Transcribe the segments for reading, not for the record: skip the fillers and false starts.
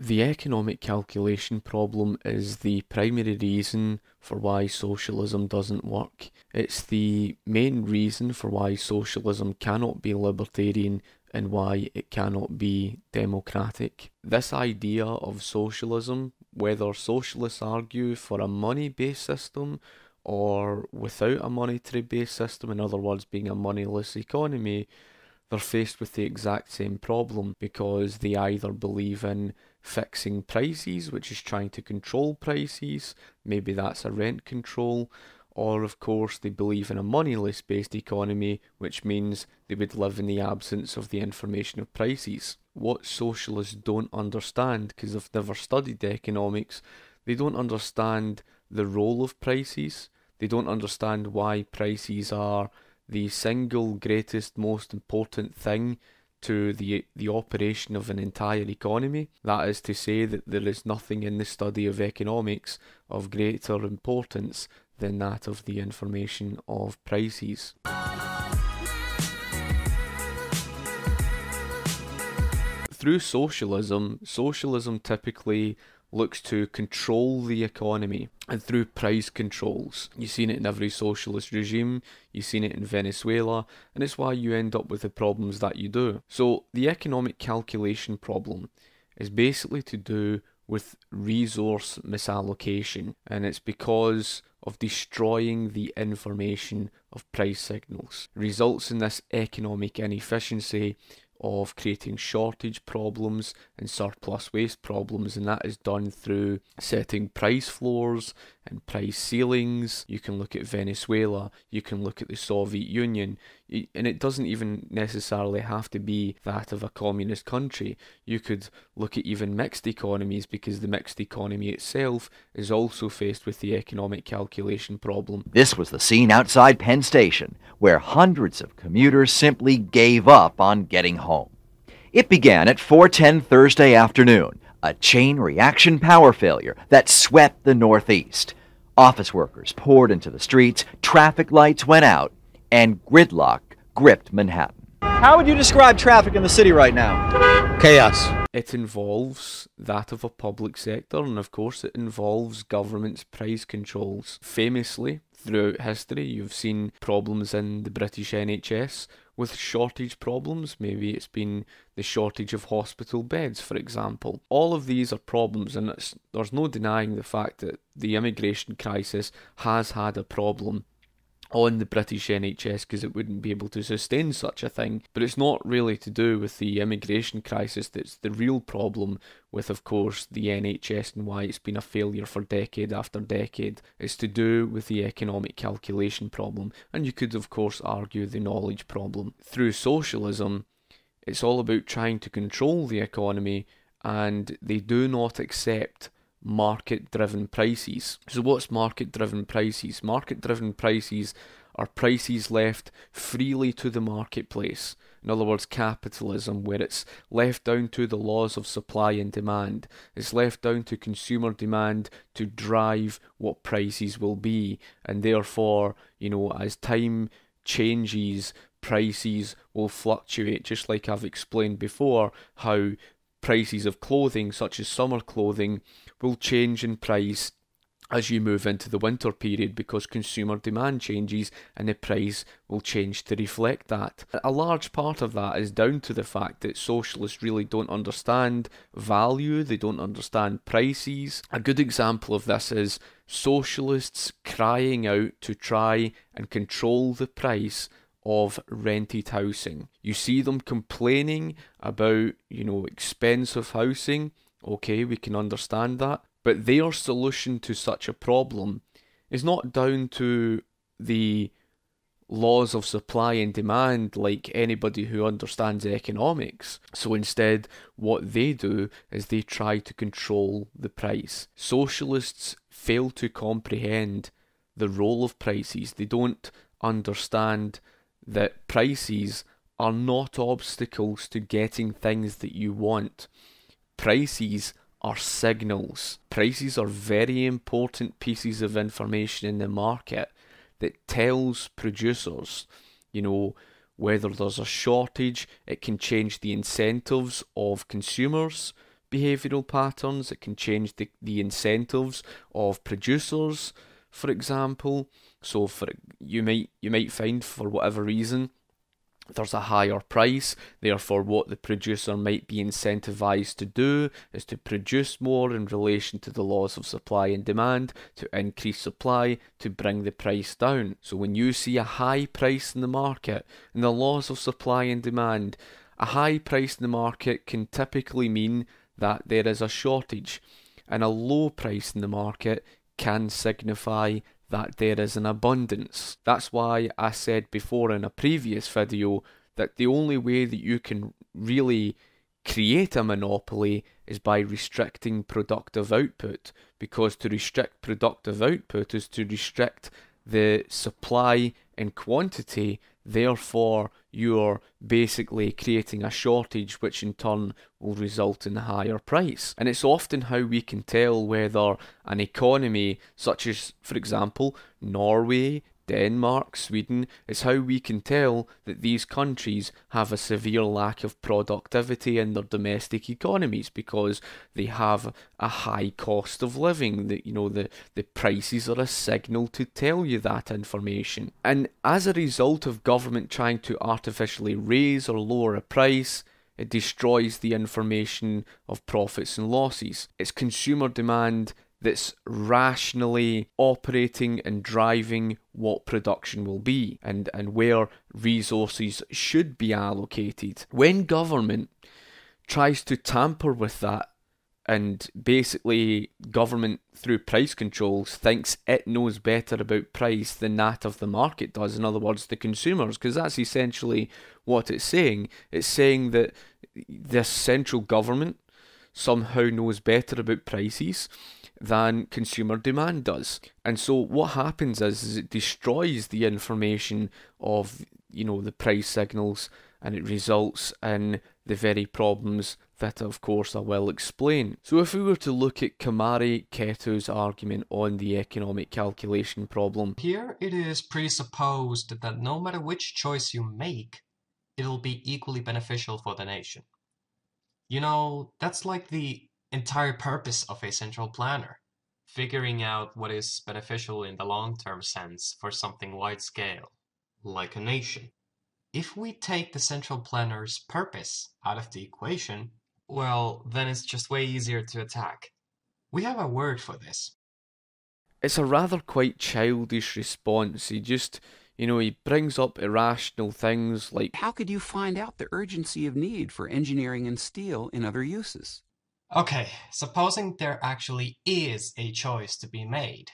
The economic calculation problem is the primary reason for why socialism doesn't work. It's the main reason for why socialism cannot be libertarian and why it cannot be democratic. This idea of socialism, whether socialists argue for a money-based system or without a monetary-based system, in other words, being a moneyless economy, they're faced with the exact same problem because they either believe in fixing prices, which is trying to control prices, maybe that's a rent control, or of course they believe in a moneyless based economy, which means they would live in the absence of the information of prices. What socialists don't understand, because they've never studied economics, they don't understand the role of prices, they don't understand why prices are the single greatest, most important thing to the operation of an entire economy. That is to say that there is nothing in the study of economics of greater importance than that of the information of prices. Through socialism typically looks to control the economy and through price controls. You've seen it in every socialist regime, you've seen it in Venezuela, and it's why you end up with the problems that you do. So the economic calculation problem is basically to do with resource misallocation, and it's because of destroying the information of price signals. It results in this economic inefficiency of creating shortage problems and surplus waste problems, and that is done through setting price floors and price ceilings. You can look at Venezuela, you can look at the Soviet Union, and it doesn't even necessarily have to be that of a communist country. You could look at even mixed economies, because the mixed economy itself is also faced with the economic calculation problem. This was the scene outside Penn Station, where hundreds of commuters simply gave up on getting home. It began at 4:10 Thursday afternoon, a chain reaction power failure that swept the Northeast. Office workers poured into the streets, traffic lights went out, and gridlock gripped Manhattan. How would you describe traffic in the city right now? Chaos. It involves that of a public sector, and of course it involves government's price controls. Famously, throughout history, you've seen problems in the British NHS with shortage problems. Maybe it's been the shortage of hospital beds, for example. All of these are problems, and there's no denying the fact that the immigration crisis has had a problem on the British NHS, because it wouldn't be able to sustain such a thing. But it's not really to do with the immigration crisis that's the real problem with, of course, the NHS and why it's been a failure for decade after decade. It's to do with the economic calculation problem, and you could, of course, argue the knowledge problem. Through socialism, it's all about trying to control the economy, and they do not accept market-driven prices. So what's market-driven prices? Market-driven prices are prices left freely to the marketplace. In other words, capitalism, where it's left down to the laws of supply and demand. It's left down to consumer demand to drive what prices will be, and therefore, as time changes, prices will fluctuate, just like I've explained before, how prices of clothing, such as summer clothing, will change in price as you move into the winter period, because consumer demand changes and the price will change to reflect that. A large part of that is down to the fact that socialists really don't understand value, they don't understand prices. A good example of this is socialists crying out to try and control the price of rented housing. You see them complaining about, expensive housing. Okay, we can understand that. But their solution to such a problem is not down to the laws of supply and demand like anybody who understands economics. So instead, what they do is they try to control the price. Socialists fail to comprehend the role of prices. They don't understand that prices are not obstacles to getting things that you want. Prices are signals. Prices are very important pieces of information in the market that tells producers, whether there's a shortage. It can change the incentives of consumers behavioural patterns. It can change the incentives of producers, for example. So you might find, for whatever reason, there's a higher price, therefore what the producer might be incentivized to do is to produce more in relation to the laws of supply and demand, to increase supply, to bring the price down. So when you see a high price in the market, in the laws of supply and demand, a high price in the market can typically mean that there is a shortage, and a low price in the market can signify that there is an abundance. That's why I said before in a previous video that the only way that you can really create a monopoly is by restricting productive output, because to restrict productive output is to restrict the supply in quantity. Therefore, you're basically creating a shortage, which in turn will result in a higher price. And it's often how we can tell whether an economy, such as, for example, Norway, Denmark, Sweden, is how we can tell that these countries have a severe lack of productivity in their domestic economies, because they have a high cost of living. The prices are a signal to tell you that information. And as a result of government trying to artificially raise or lower a price, it destroys the information of profits and losses. It's consumer demand that's rationally operating and driving what production will be and where resources should be allocated. When government tries to tamper with that, and basically government through price controls thinks it knows better about price than that of the market does, in other words the consumers, because that's essentially what it's saying. It's saying that this central government somehow knows better about prices than consumer demand does. And so what happens is it destroys the information of the price signals, and it results in the very problems that of course I will explain. So if we were to look at Kommari Kettu's argument on the economic calculation problem, here it is presupposed that no matter which choice you make, it'll be equally beneficial for the nation. That's like the entire purpose of a central planner, figuring out what is beneficial in the long-term sense for something wide-scale, like a nation. If we take the central planner's purpose out of the equation, well, then it's just way easier to attack. We have a word for this. It's a rather quite childish response. He brings up irrational things like, how could you find out the urgency of need for engineering and steel in other uses? Okay, supposing there actually is a choice to be made.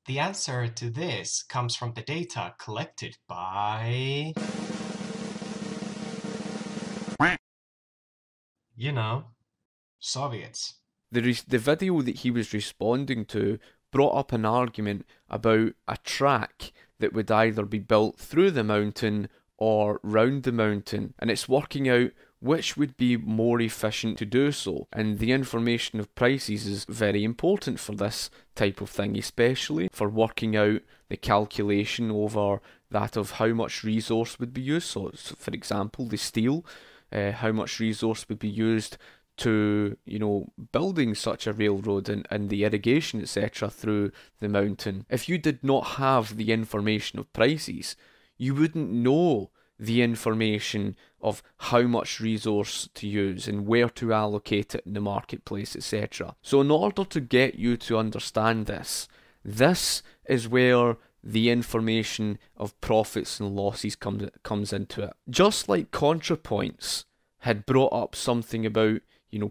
The answer to this comes from the data collected by... Soviets. The video that he was responding to brought up an argument about a track that would either be built through the mountain or round the mountain, and it's working out which would be more efficient to do so. And the information of prices is very important for this type of thing, especially for working out the calculation over that of how much resource would be used. So for example, the steel, how much resource would be used to building such a railroad and the irrigation, etc., through the mountain. If you did not have the information of prices, you wouldn't know the information of how much resource to use and where to allocate it in the marketplace, etc. So in order to get you to understand this is where the information of profits and losses comes into it. Just like ContraPoints had brought up something about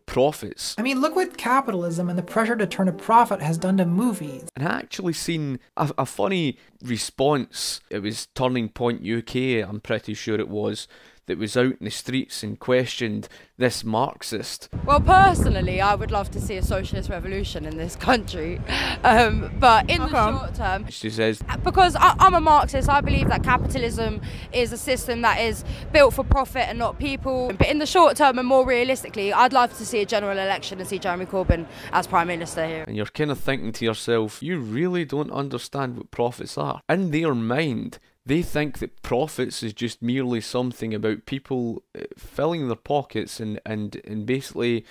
profits. I mean, look what capitalism and the pressure to turn a profit has done to movies. And I actually seen a funny response. It was Turning Point UK, I'm pretty sure it was, that was out in the streets and questioned this Marxist. Well, personally, I would love to see a socialist revolution in this country, but in the short term, she says, because I'm a Marxist, I believe that capitalism is a system that is built for profit and not people. But in the short term and more realistically, I'd love to see a general election and see Jeremy Corbyn as Prime Minister here. And you're kind of thinking to yourself, you really don't understand what profits are. In their mind, they think that profits is just merely something about people filling their pockets and basically,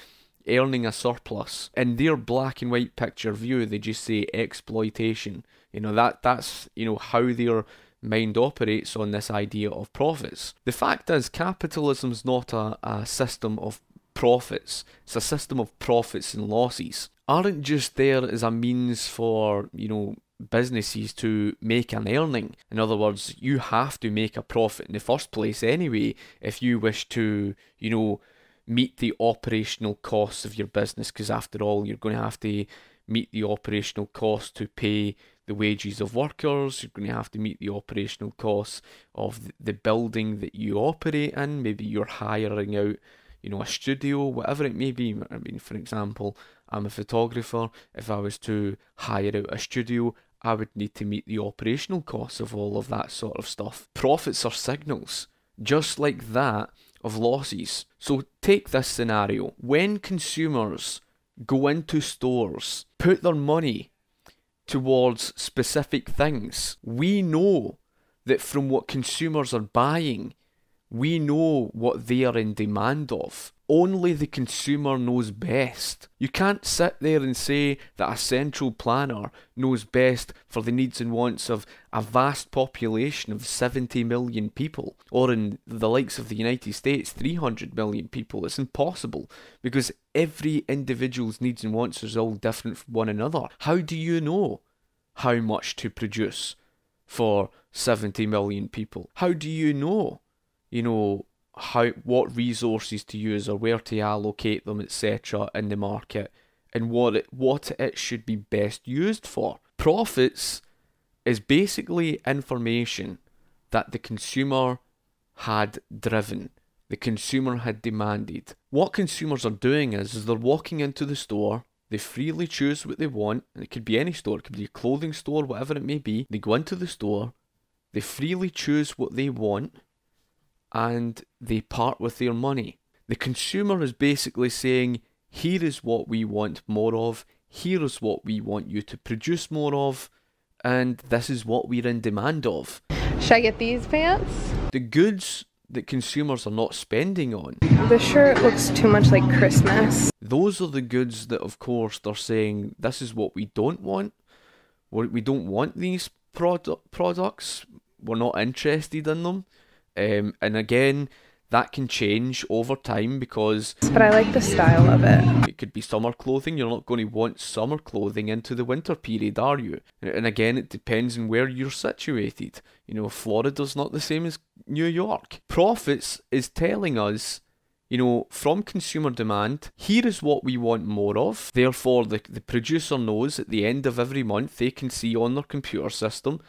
earning a surplus. In their black and white picture view, they just say exploitation. That's how their mind operates on this idea of profits. The fact is, capitalism's not a system of profits. It's a system of profits and losses. Aren't just there as a means for, businesses to make an earning. In other words, you have to make a profit in the first place anyway if you wish to, meet the operational costs of your business, because after all, you're going to have to meet the operational costs to pay the wages of workers. You're going to have to meet the operational costs of the building that you operate in. Maybe you're hiring out, a studio, whatever it may be. I mean, for example, I'm a photographer. If I was to hire out a studio, I would need to meet the operational costs of all of that sort of stuff. Profits are signals, just like that, of losses. So take this scenario. When consumers go into stores, put their money towards specific things, we know that from what consumers are buying, we know what they are in demand of. Only the consumer knows best. You can't sit there and say that a central planner knows best for the needs and wants of a vast population of 70 million people, or in the likes of the United States, 300 million people. It's impossible, because every individual's needs and wants is all different from one another. How do you know how much to produce for 70 million people? How do you know, what resources to use or where to allocate them, etc. in the market, and what it should be best used for? Profits is basically information that the consumer had driven, the consumer had demanded. What consumers are doing is they're walking into the store, they freely choose what they want, and it could be any store, it could be a clothing store, whatever it may be. They go into the store, they freely choose what they want, and they part with their money. The consumer is basically saying, here is what we want more of, here is what we want you to produce more of, and this is what we're in demand of. Should I get these pants? The goods that consumers are not spending on, The shirt looks too much like Christmas. those are the goods that, of course, they're saying, this is what we don't want. We don't want these products. We're not interested in them. And again, that can change over time, because But I like the style of it. it could be summer clothing. You're not going to want summer clothing into the winter period, are you? And again, it depends on where you're situated. Florida's not the same as New York. Profits is telling us, from consumer demand, here is what we want more of. Therefore, the producer knows at the end of every month, they can see on their computer system,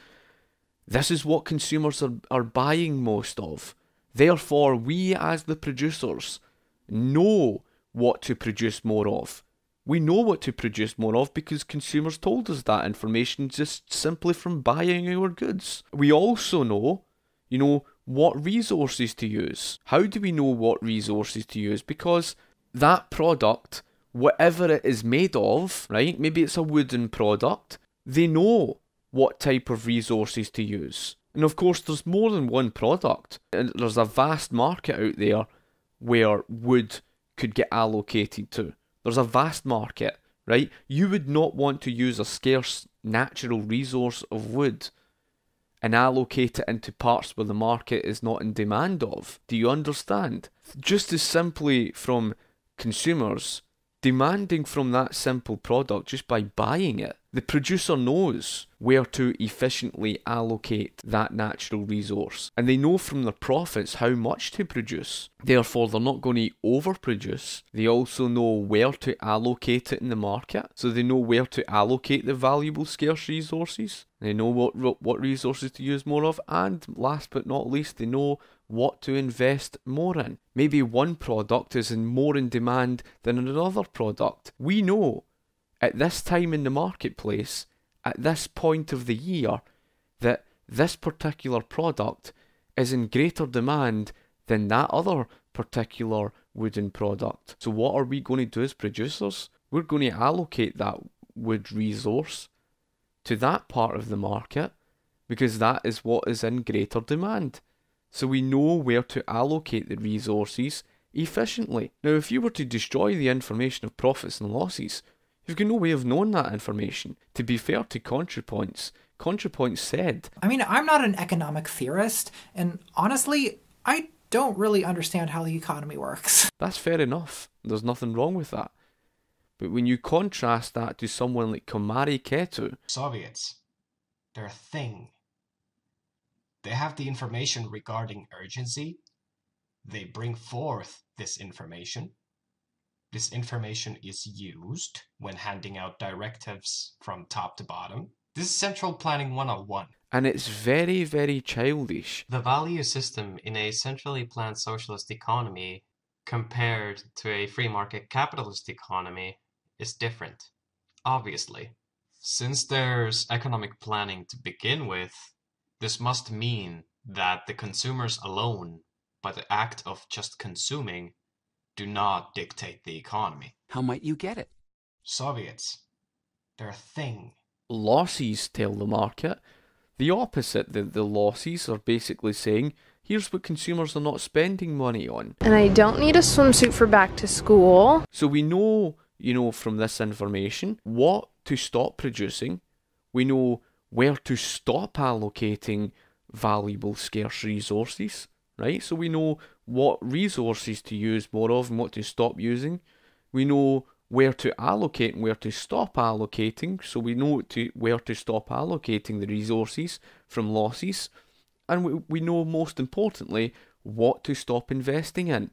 this is what consumers are buying most of. Therefore, we as the producers know what to produce more of. We know what to produce more of because consumers told us that information just simply from buying our goods. We also know, what resources to use. How do we know what resources to use? Because that product, whatever it is made of, right? Maybe it's a wooden product. They know what type of resources to use. And of course, there's more than one product. And there's a vast market out there where wood could get allocated to. There's a vast market, right? You would not want to use a scarce natural resource of wood and allocate it into parts where the market is not in demand of. Do you understand? Just as simply from consumers demanding from that simple product just by buying it, the producer knows where to efficiently allocate that natural resource. And they know from their profits how much to produce. Therefore, they're not going to overproduce. They also know where to allocate it in the market. So they know where to allocate the valuable scarce resources. They know what resources to use more of. And last but not least, they know what to invest more in. Maybe one product is more in demand than another product. We know at this time in the marketplace, at this point of the year, that this particular product is in greater demand than that other particular wooden product. So what are we going to do as producers? We're going to allocate that wood resource to that part of the market because that is what is in greater demand. So we know where to allocate the resources efficiently. Now, if you were to destroy the information of profits and losses, you've got no way of knowing that information. To be fair to ContraPoints said, I mean, I'm not an economic theorist, and honestly, I don't really understand how the economy works. That's fair enough. There's nothing wrong with that. But when you contrast that to someone like Kommari Kettu, Soviets, they're a thing. They have the information regarding urgency. They bring forth this information. This information is used when handing out directives from top to bottom. This is central planning 101. and it's very, very childish. The value system in a centrally planned socialist economy compared to a free market capitalist economy is different, obviously. Since there's economic planning to begin with, this must mean that the consumers alone, by the act of just consuming, do not dictate the economy. How might you get it? Soviets, they're a thing. Losses tell the market the opposite. The losses are basically saying, here's what consumers are not spending money on. And I don't need a swimsuit for back to school. So we know, from this information, what to stop producing. We know where to stop allocating valuable, scarce resources, right? So we know what resources to use more of and what to stop using. We know where to allocate and where to stop allocating, so we know where to stop allocating the resources from losses, and we know, most importantly, what to stop investing in.